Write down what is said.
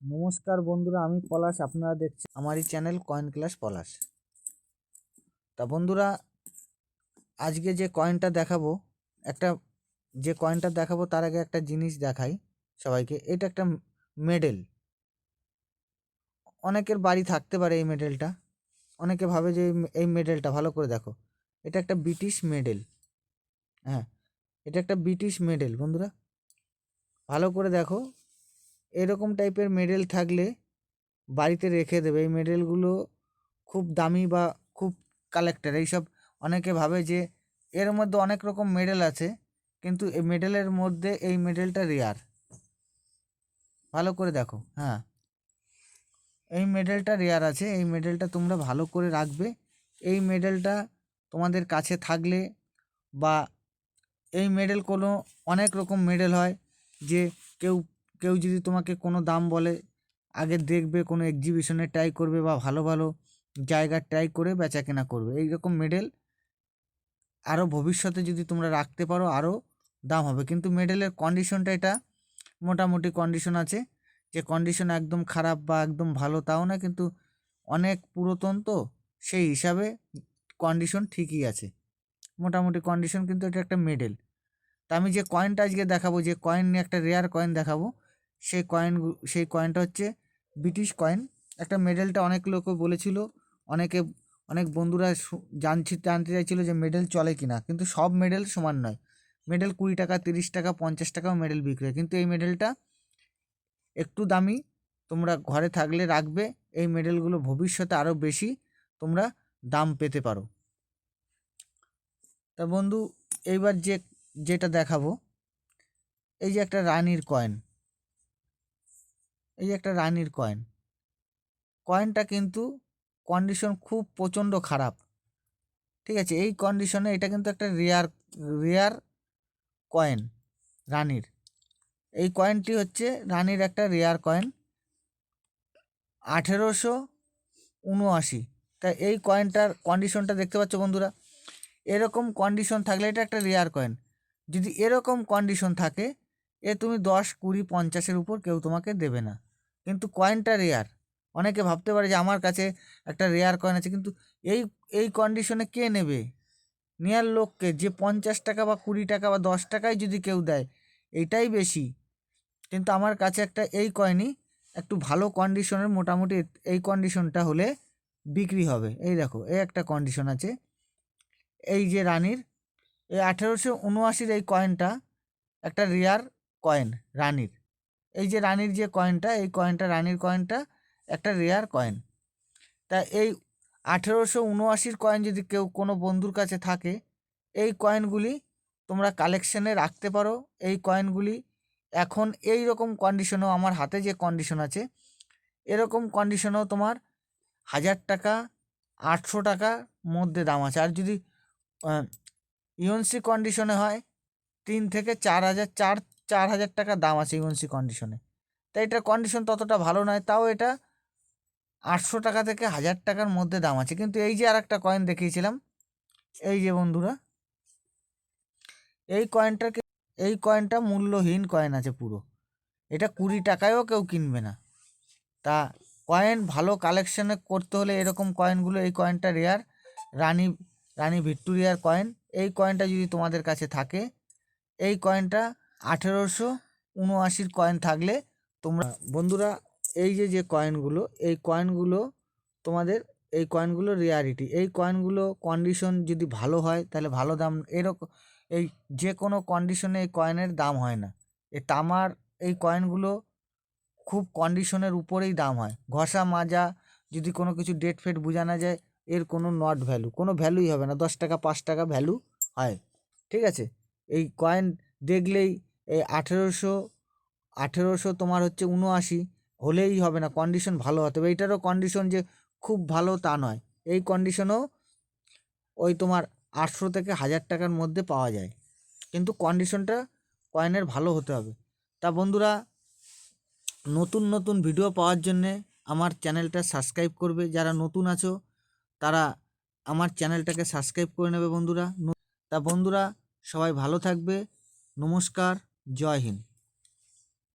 নমস্কার বন্ধুরা, আমি পলাশ। আপনারা দেখছেন আমারই চ্যানেল কয়েন ক্লাস পলাশ। তা বন্ধুরা, আজকে যে কয়েনটা দেখাবো একটা যে কয়েনটা দেখাবো তার আগে একটা জিনিস দেখাই সবাইকে। এটা একটা মেডেল। অনেকের বাড়ি থাকতে পারে এই মেডেলটা। অনেকে ভাবে যে এই মেডেলটা, ভালো করে দেখো, এটা একটা ব্রিটিশ মেডেল। হ্যাঁ, এটা একটা ব্রিটিশ মেডেল বন্ধুরা, ভালো করে দেখো। এরকম টাইপের মেডেল থাকলে বাড়িতে রেখে দেবে। এই মেডেলগুলো খুব দামি বা খুব কালেক্টেড। এইসব অনেকে ভাবে যে এর মধ্যে অনেক রকম মেডেল আছে, কিন্তু এই মেডেলের মধ্যে এই মেডেলটা রেয়ার। ভালো করে দেখো। হ্যাঁ, এই মেডেলটা রেয়ার আছে। এই মেডেলটা তোমরা ভালো করে রাখবে। এই মেডেলটা তোমাদের কাছে থাকলে, বা এই মেডেল কোনো অনেক রকম মেডেল হয় যে কেউ কেউ যদি তোমাকে কোনো দাম বলে, আগে দেখবে কোনো এক্সিবিশনে ট্রাই করবে বা ভালো ভালো জায়গায় ট্রাই করে বেচা কেনা করবে। এই রকম মেডেল আরও ভবিষ্যতে যদি তোমরা রাখতে পারো আরও দাম হবে। কিন্তু মেডেলের কন্ডিশনটা এটা মোটামুটি কন্ডিশন আছে, যে কন্ডিশন একদম খারাপ বা একদম ভালো তাও না, কিন্তু অনেক পুরাতন তো সেই হিসাবে কন্ডিশন ঠিকই আছে, মোটামুটি কন্ডিশন। কিন্তু এটা একটা মেডেল। তা আমি যে কয়েনটা আজকে দেখাবো, যে কয়েন নিয়ে একটা রেয়ার কয়েন দেখাবো, সেই কয়েনটা হচ্ছে ব্রিটিশ কয়েন। একটা মেডেলটা অনেক লোকও বলেছিল, অনেকে অনেক বন্ধুরা জানতে চাইছিল যে মেডেল চলে কিনা, কিন্তু সব মেডেল সমান নয়। মেডেল 20 টাকা, 30 টাকা, 50 টাকাও মেডেল বিক্রি হয়, কিন্তু এই মেডেলটা একটু দামি। তোমরা ঘরে থাকলে রাখবে। এই মেডেলগুলো ভবিষ্যতে আরও বেশি তোমরা দাম পেতে পারো। তা বন্ধু, এইবার যেটা দেখাবো, এই যে একটা রানীর কয়েন, এই যে একটা রানীর কয়েন। কয়েনটা কিন্তু কন্ডিশন খুব প্রচণ্ড খারাপ, ঠিক আছে। এই কন্ডিশনে এটা কিন্তু একটা রেয়ার রেয়ার কয়েন রানীর। এই কয়েনটি হচ্ছে রানীর একটা রেয়ার কয়েন, 1879। তাই এই কয়েনটার কন্ডিশনটা দেখতে পাচ্ছ বন্ধুরা। এরকম কন্ডিশন থাকলে এটা একটা রেয়ার কয়েন। যদি এরকম কন্ডিশন থাকে, তুমি 10, 20, 50-এর উপর কেউ তোমাকে দেবে না, কিন্তু কয়েনটা রেয়ার। অনেকে ভাবতে পারে যে আমার কাছে একটা রেয়ার কয়েন আছে, কিন্তু এই এই কন্ডিশনে কে নেবে? নেয়ার লোককে, যে 50 টাকা বা 20 টাকা বা 10 টাকায় যদি কেউ দেয়, এইটাই বেশি। কিন্তু আমার কাছে একটা এই কয়েনই একটু ভালো কন্ডিশনের, মোটামুটি এই কন্ডিশনটা হলে বিক্রি হবে। এই দেখো, এই একটা কন্ডিশন আছে। এই যে রানীর, এই 1879 এই কয়েনটা একটা রেয়ার কয়েন রানীর। এই যে রানীর যে কয়েনটা, এই কয়েনটা রানীর কয়েনটা একটা রেয়ার কয়েন। তা এই 1879 কয়েন যদি কেউ কোনো বন্ধুর কাছে থাকে, এই কয়েনগুলি তোমরা কালেকশানে রাখতে পারো। এই কয়েনগুলি এখন এই রকম কন্ডিশনেও, আমার হাতে যে কন্ডিশন আছে এরকম কন্ডিশনেও তোমার 1000 টাকা, 800 টাকার মধ্যে দাম আছে। আর যদি ইউএনসি কন্ডিশনে হয়, 3 থেকে 4 হাজার, 4 হাজার টাকা দাম আছে ইউএনসি কন্ডিশনে। তাই এটার কন্ডিশন ততটা ভালো নয়, তাও এটা 800 টাকা থেকে 1000 টাকার মধ্যে দাম আছে। কিন্তু এই যে আর একটা কয়েন দেখিয়েছিলাম, এই যে বন্ধুরা, এই কয়েনটা মূল্যহীন কয়েন আছে পুরো। এটা 20 টাকায়ও কেউ কিনবে না। তা কয়েন ভালো কালেকশানে করতে হলে এরকম কয়েনগুলো, এই কয়েনটা রেয়ার, রানী রানী ভিক্টোরিয়ার কয়েন। এই কয়েনটা যদি তোমাদের কাছে থাকে, এই কয়েনটা 1879 কয়েন থাকলে তোমরা বন্ধুরা, এই যে কয়েনগুলো, এই কয়েনগুলো তোমাদের, এই কয়েনগুলো রেয়ারিটি। এই কয়েনগুলো কন্ডিশন যদি ভালো হয় তাহলে ভালো দাম। এরকম এই যে কোনো কন্ডিশনে এই কয়েনের দাম হয় না। এই তামার এই কয়েনগুলো খুব কন্ডিশনের উপরেই দাম হয়। ঘষা মাজা, যদি কোনো কিছু ডেট ফেট বোঝানো যায়, এর কোনো নট ভ্যালু, কোনো ভ্যালুই হবে না। 10 টাকা, 5 টাকা ভ্যালু হয়, ঠিক আছে। এই কয়েন দেখলেই এই 1800 তোমার হচ্ছে 79 হলেই হবে না, কন্ডিশন ভালো হতে হবে। এইটারও কন্ডিশন যে খুব ভালো তা নয়। এই কন্ডিশনও ওই তোমার 800 থেকে 1000 টাকার মধ্যে পাওয়া যায়, কিন্তু কন্ডিশনটা কয়েনের ভালো হতে হবে। তা বন্ধুরা, নতুন নতুন ভিডিও পাওয়ার জন্যে আমার চ্যানেলটা সাবস্ক্রাইব করবে। যারা নতুন আছো তারা আমার চ্যানেলটাকে সাবস্ক্রাইব করে নেবে বন্ধুরা। তা বন্ধুরা, সবাই ভালো থাকবে। নমস্কার, জয় হিন্দ।